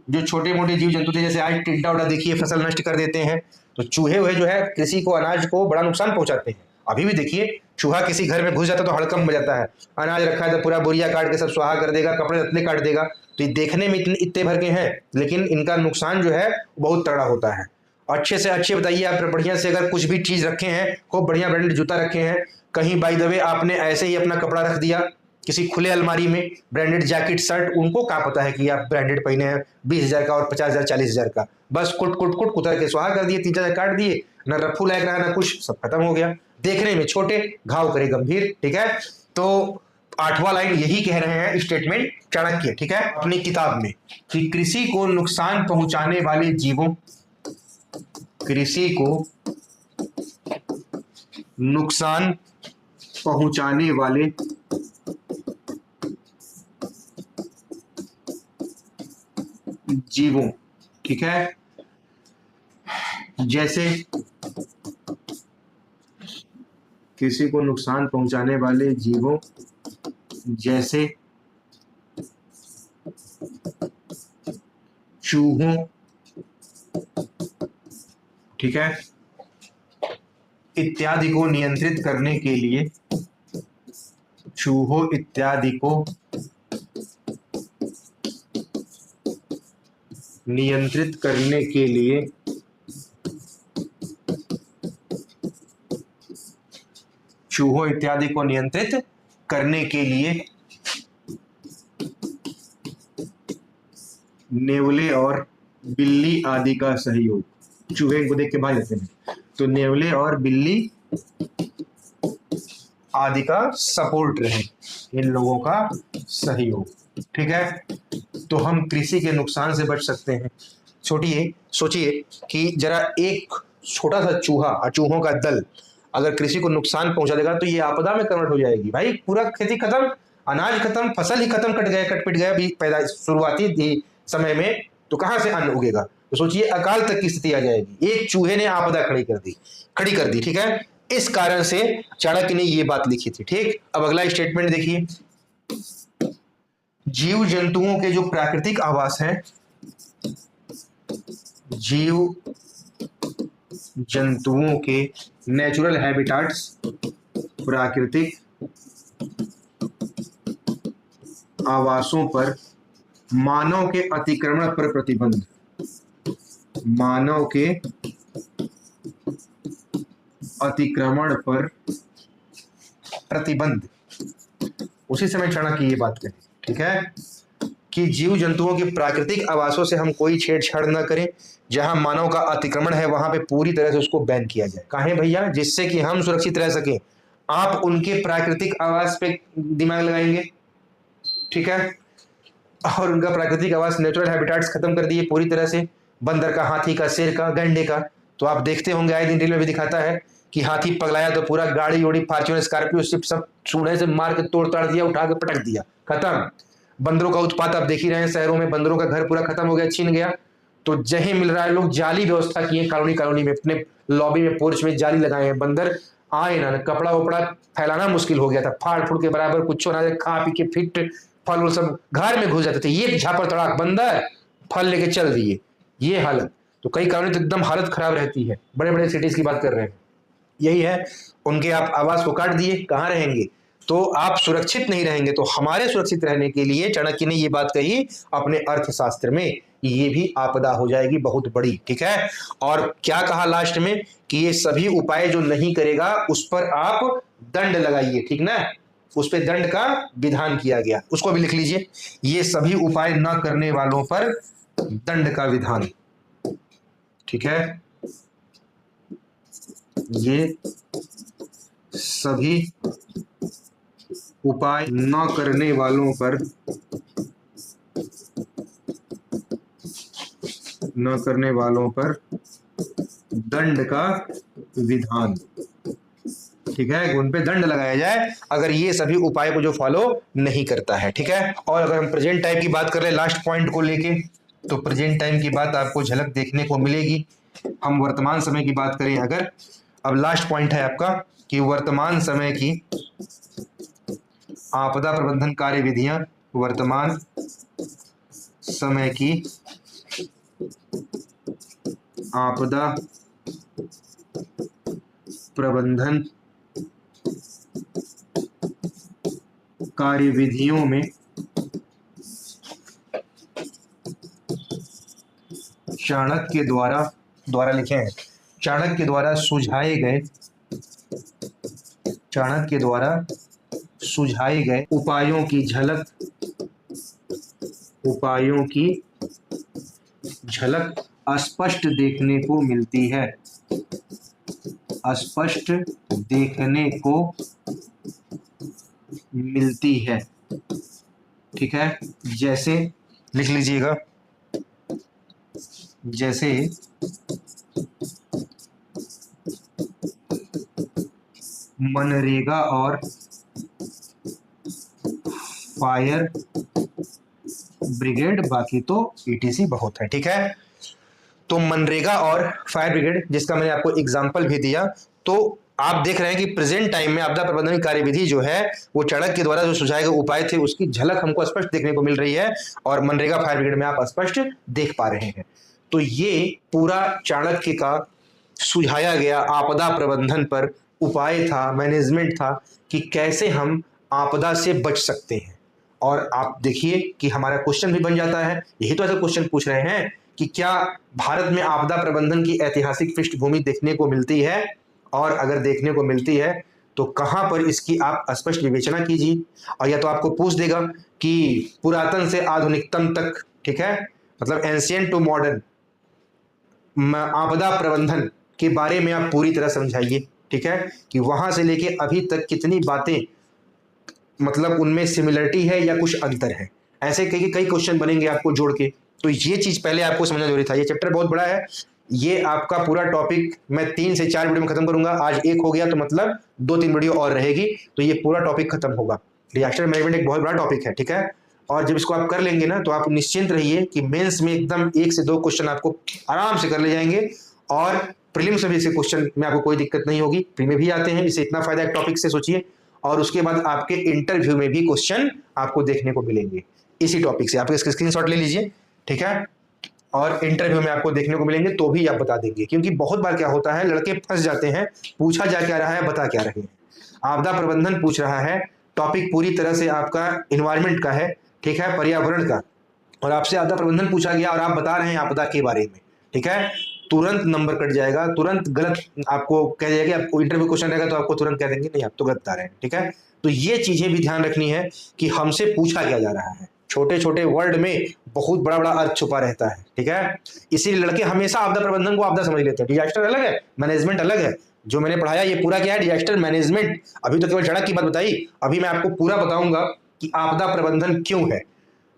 Speaker 1: जो छोटे मोटे जीव जंतु थे, जैसे आज टिड्डा उड्डा देखिए फसल नष्ट कर देते हैं, तो चूहे हुए जो है कृषि को, अनाज को बड़ा नुकसान पहुंचाते हैं। अभी भी देखिए चूहा किसी घर में घुस जाता तो हड़कंप बजाता है, अनाज रखा है तो पूरा बोरिया काट के सब स्वाहा कर देगा, कपड़े रत्ने काट देगा। तो ये देखने में इतने भर के हैं, लेकिन इनका नुकसान जो है बहुत तगड़ा होता है। अच्छे से अच्छे बताइए आप, बढ़िया से अगर कुछ भी चीज रखे हैं, खूब बढ़िया ब्रांडेड जूता रखे हैं, कहीं बाय द वे आपने ऐसे ही अपना कपड़ा रख दिया किसी खुले अलमारी में, ब्रांडेड जैकेट शर्ट, उनको क्या पता है कि आप ब्रांडेड पहने हैं 20,000 का और 50,000 40,000 का, बस कुट कुट कुट कुतर के स्वाहा कर दिए, 3-4 काट दिए, ना रफू लायक रहा ना कुछ, सब खत्म हो गया। देखने में छोटे, घाव करे गंभीर, ठीक है। तो 8वां लाइन यही कह रहे हैं स्टेटमेंट चाणक्य, ठीक है, अपनी किताब में कि कृषि को नुकसान पहुंचाने वाले जीवों, कृषि को नुकसान पहुंचाने वाले जीवों, ठीक है, जैसे किसी को नुकसान पहुंचाने वाले जीवों जैसे चूहों, ठीक है, इत्यादि को नियंत्रित करने के लिए, चूहों इत्यादि को नियंत्रित करने के लिए चूहों इत्यादि को नियंत्रित करने के लिए नेवले और बिल्ली आदि का सहयोग। चूहे को देख के भाग जाते हैं, तो नेवले और बिल्ली आदि का सपोर्ट रहे, इन लोगों का सहयोग, ठीक है। तो हम कृषि के नुकसान से बच सकते हैं। सोचिए कि जरा एक छोटा सा चूहा और चूहों का दल अगर कृषि को नुकसान पहुंचा देगा तो ये आपदा में कन्वर्ट हो जाएगी भाई, पूरा खेती खत्म, अनाज खत्म, फसल ही खत्म, कट पिट गया भी पैदा शुरुआती समय में, तो कहां से अन्न उगेगा। तो सोचिए अकाल तक की स्थिति आ जाएगी, एक चूहे ने आपदा खड़ी कर दी, ठीक है। इस कारण से चाणक्य ने ये बात लिखी थी, ठीक। अब अगला स्टेटमेंट देखिए, जीव जंतुओं के जो प्राकृतिक आवास हैं, जीव जंतुओं के नेचुरल हैबिटाट्स, प्राकृतिक आवासों पर मानव के अतिक्रमण पर प्रतिबंध, मानव के अतिक्रमण पर प्रतिबंध। उसी समय चाणक्य ये बात कही, ठीक है, कि जीव जंतुओं के प्राकृतिक आवासों से हम कोई छेड़छाड़ न करें, जहां मानव का अतिक्रमण है वहां पे पूरी तरह से उसको बैन किया जाए। काहे भैया, जिससे कि हम सुरक्षित रह सकें। आप उनके प्राकृतिक आवास पे दिमाग लगाएंगे, ठीक है, और उनका प्राकृतिक आवास, नेचुरल हैबिटाट्स खत्म कर दिए पूरी तरह से, बंदर का, हाथी का, शेर का, गैंडे का। तो आप देखते होंगे आए दिन रील में भी दिखाता है कि हाथी पगलाया तो पूरा गाड़ी उड़ी, फॉर्च्यूनर, स्कॉर्पियो, शिप सब चूड़े से मार के तोड़ ताड़ दिया, उठा के पटक दिया, खत्म। बंदरों का उत्पात आप देख ही रहे हैं, शहरों में बंदरों का घर पूरा खत्म हो गया, छीन गया। तो जहीं मिल रहा है लोग जाली व्यवस्था किए, कॉलोनी में, अपने लॉबी में, पोर्च में जाली लगाए हैं, बंदर आए ना, कपड़ा वपड़ा फैलाना मुश्किल हो गया था, फाड़ फूड़ के बराबर कुछ ना, खा पी के फिट फल वो सब घर में घुस जाते थे, ये झापर तड़ाक बंदर फल लेके चल दिए, ये हालत। तो कई कॉलोनी तो एकदम हालत खराब रहती है, बड़े बड़े सिटीज की बात कर रहे हैं। यही है, उनके आप आवास को काट दिए, कहाँ रहेंगे, तो आप सुरक्षित नहीं रहेंगे। तो हमारे सुरक्षित रहने के लिए चाणक्य ने ये बात कही अपने अर्थशास्त्र में ये भी आपदा हो जाएगी बहुत बड़ी, ठीक है। और क्या कहा लास्ट में कि ये सभी उपाय जो नहीं करेगा उस पर आप दंड लगाइए, ठीक ना, उस पर दंड का विधान किया गया, उसको भी लिख लीजिए। ये सभी उपाय न करने वालों पर दंड का विधान, ठीक है। ये सभी उपाय न करने वालों पर दंड का विधान, ठीक है, उन पे दंड लगाया जाए अगर ये सभी उपाय को जो फॉलो नहीं करता है, ठीक है। और अगर हम प्रेजेंट टाइम की बात कर ले लास्ट पॉइंट को लेके, तो प्रेजेंट टाइम की बात आपको झलक देखने को मिलेगी। हम वर्तमान समय की बात करें अगर, अब लास्ट पॉइंट है आपका कि वर्तमान समय की आपदा प्रबंधन कार्य विधियां, वर्तमान समय की आपदा प्रबंधन कार्यविधियों में चाणक्य द्वारा लिखे हैं, चाणक्य द्वारा सुझाए गए उपायों की झलक स्पष्ट देखने को मिलती है, स्पष्ट देखने को मिलती है, ठीक है। जैसे लिख लीजिएगा, जैसे मनरेगा और फायर ब्रिगेड, बाकी तो ईटीसी बहुत है, ठीक है। तो मनरेगा और फायर ब्रिगेड जिसका मैंने आपको एग्जांपल भी दिया, तो आप देख रहे हैं कि प्रेजेंट टाइम में आपदा प्रबंधन कार्यविधि जो है वो चाणक्य के द्वारा जो सुझाए गए उपाय थे उसकी झलक हमको स्पष्ट देखने को मिल रही है, और मनरेगा फायर ब्रिगेड में आप स्पष्ट देख पा रहे हैं। तो ये पूरा चाणक्य का सुझाया गया आपदा प्रबंधन पर उपाय था, मैनेजमेंट था कि कैसे हम आपदा से बच सकते हैं। और आप देखिए कि हमारा क्वेश्चन भी बन जाता है, यही तो ऐसा क्वेश्चन पूछ रहे हैं कि क्या भारत में आपदा प्रबंधन की ऐतिहासिक पृष्ठभूमि देखने को मिलती है, और अगर देखने को मिलती है तो कहां पर इसकी आप स्पष्ट विवेचना कीजिए। और या तो आपको पूछ देगा कि पुरातन से आधुनिकतम तक, ठीक है, मतलब एंशिएंट टू मॉडर्न आपदा प्रबंधन के बारे में आप पूरी तरह समझाइए, ठीक है, कि वहां से लेके अभी तक कितनी बातें मतलब उनमें सिमिलरिटी है या कुछ अंतर है। ऐसे कई क्वेश्चन बनेंगे आपको जोड़ के, तो ये चीज पहले आपको समझना जरूरी था। ये चैप्टर बहुत बड़ा है, ये आपका पूरा टॉपिक मैं 3 से 4 वीडियो में खत्म करूंगा। आज एक हो गया तो मतलब 2-3 वीडियो और रहेगी, तो ये पूरा टॉपिक खत्म होगा। डिजास्टर मैनेजमेंट एक बहुत बड़ा टॉपिक है, ठीक है। और जब इसको आप कर लेंगे ना तो आप निश्चिंत रहिए कि मेंस में एकदम 1 से 2 क्वेश्चन आपको आराम से कर ले जाएंगे, और प्रीलिम्स में भी इसके क्वेश्चन में आपको कोई दिक्कत नहीं होगी। प्री में भी आते हैं, इससे इतना फायदा एक टॉपिक से सोचिए। और उसके बाद आपके इंटरव्यू में भी क्वेश्चन आपको देखने को मिलेंगे इसी टॉपिक से। आप इसका स्क्रीनशॉट ले लीजिए, ठीक है, और इंटरव्यू में आपको देखने को मिलेंगे तो भी आप बता देंगे। क्योंकि बहुत बार क्या होता है, लड़के फंस जाते हैं, पूछा जा क्या रहा है, बता क्या रहे हैं। आपदा प्रबंधन पूछ रहा है, टॉपिक पूरी तरह से आपका इन्वायरमेंट का है, ठीक है, पर्यावरण का, और आपसे आपदा प्रबंधन पूछा गया और आप बता रहे हैं आपदा के बारे में, ठीक है, तुरंत नंबर कट जाएगा, तुरंत गलत आपको कह जाएगा। आपको इंटरव्यू क्वेश्चन रहेगा तो आपको तुरंत कह देंगे नहीं आप तो गलत बता रहे हैं, ठीक है। तो ये चीजें भी ध्यान रखनी है कि हमसे पूछा क्या जा रहा है। छोटे छोटे वर्ड में बहुत बड़ा बड़ा अर्थ छुपा रहता है, ठीक है। इसीलिए लड़के हमेशा आपदा प्रबंधन को आपदा समझ लेते हैं। डिजास्टर अलग है, मैनेजमेंट अलग है। जो मैंने पढ़ाया ये पूरा क्या है, डिजास्टर मैनेजमेंट। अभी तो केवल सड़क की बात बताई, अभी मैं आपको पूरा बताऊंगा कि आपदा प्रबंधन क्यों है,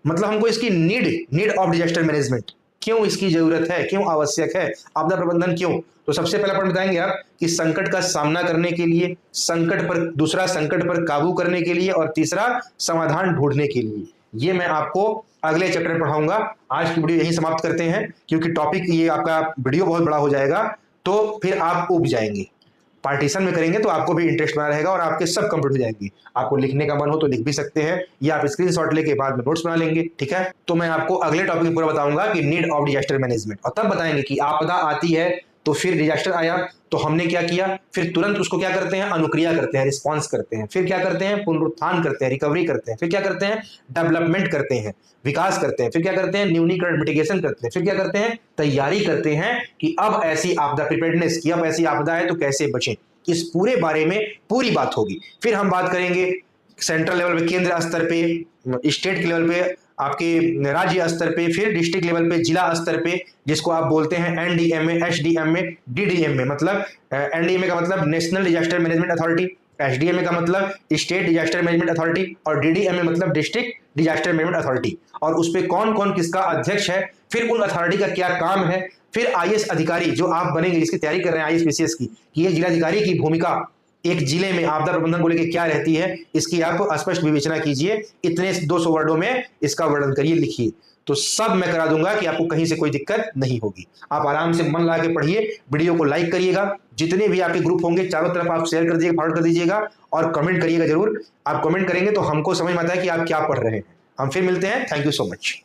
Speaker 1: मतलब हमको इसकी नीड ऑफ डिजास्टर मैनेजमेंट, क्यों इसकी जरूरत है, क्यों आवश्यक है, आपदा प्रबंधन क्यों। तो सबसे पहला पॉइंट बताएंगे आप कि संकट का सामना करने के लिए, संकट पर, दूसरा संकट पर काबू करने के लिए, और तीसरा समाधान ढूंढने के लिए। ये मैं आपको अगले चैप्टर पढ़ाऊंगा। आज की वीडियो यही समाप्त करते हैं, क्योंकि टॉपिक ये आपका वीडियो बहुत बड़ा हो जाएगा, तो फिर आप उब जाएंगे। पार्टीशन में करेंगे तो आपको भी इंटरेस्ट बना रहेगा और आपके सब कंप्लीट हो जाएंगे। आपको लिखने का मन हो तो लिख भी सकते हैं, या आप स्क्रीनशॉट लेके बाद में नोट्स बना लेंगे, ठीक है। तो मैं आपको अगले टॉपिक में पूरा बताऊंगा कि नीड ऑफ डिजास्टर मैनेजमेंट, और तब बताएंगे कि आपदा आती है तो फिर डिजास्टर आया तो हमने क्या किया, फिर तुरंत उसको क्या करते हैं, अनुक्रिया करते हैं, रिस्पॉन्स करते हैं, फिर क्या करते हैं, पुनरुत्थान करते हैं, रिकवरी करते हैं, फिर क्या करते हैं, डेवलपमेंट करते हैं, विकास करते हैं, फिर क्या करते हैं, न्यूनीकरण मिटिगेशन करते हैं, फिर क्या करते हैं, तैयारी करते हैं कि अब ऐसी आपदा, प्रिपेयर्डनेस की, अब ऐसी आपदा है तो कैसे बचें। इस पूरे बारे में पूरी बात होगी। फिर हम बात करेंगे सेंट्रल लेवल पे, केंद्र स्तर पे, स्टेट के लेवल पे, आपके राज्य स्तर पे, फिर डिस्ट्रिक्ट लेवल पे, जिला स्तर पे, जिसको आप बोलते हैं एनडीएमए, एचडीएमए, डीडीएमए। मतलब एनडीएमए का मतलब नेशनल डिजास्टर मैनेजमेंट अथॉरिटी, एचडीएमए का मतलब स्टेट डिजास्टर मैनेजमेंट अथॉरिटी, और डीडीएमए मतलब डिस्ट्रिक्ट डिजास्टर मैनेजमेंट अथॉरिटी। और उस पर कौन कौन किसका अध्यक्ष है, फिर उन अथॉरिटी का क्या काम है, फिर आईएएस अधिकारी जो आप बनेंगे, जिसकी तैयारी कर रहे हैं आईएएस पीसीएस की, कि ये जिलाधिकारी की भूमिका एक जिले में आपदा प्रबंधन को लेकर क्या रहती है, इसकी आप स्पष्ट विवेचना कीजिए। इतने 200 वर्डों में इसका वर्णन करिए, लिखिए, तो सब मैं करा दूंगा कि आपको कहीं से कोई दिक्कत नहीं होगी। आप आराम से मन लगा के पढ़िए, वीडियो को लाइक करिएगा, जितने भी आपके ग्रुप होंगे चारों तरफ आप शेयर कर दीजिएगा, फॉरवर्ड कर दीजिएगा, और कमेंट करिएगा जरूर। आप कमेंट करेंगे तो हमको समझ में आता है कि आप क्या पढ़ रहे हैं। हम फिर मिलते हैं। Thank you so much.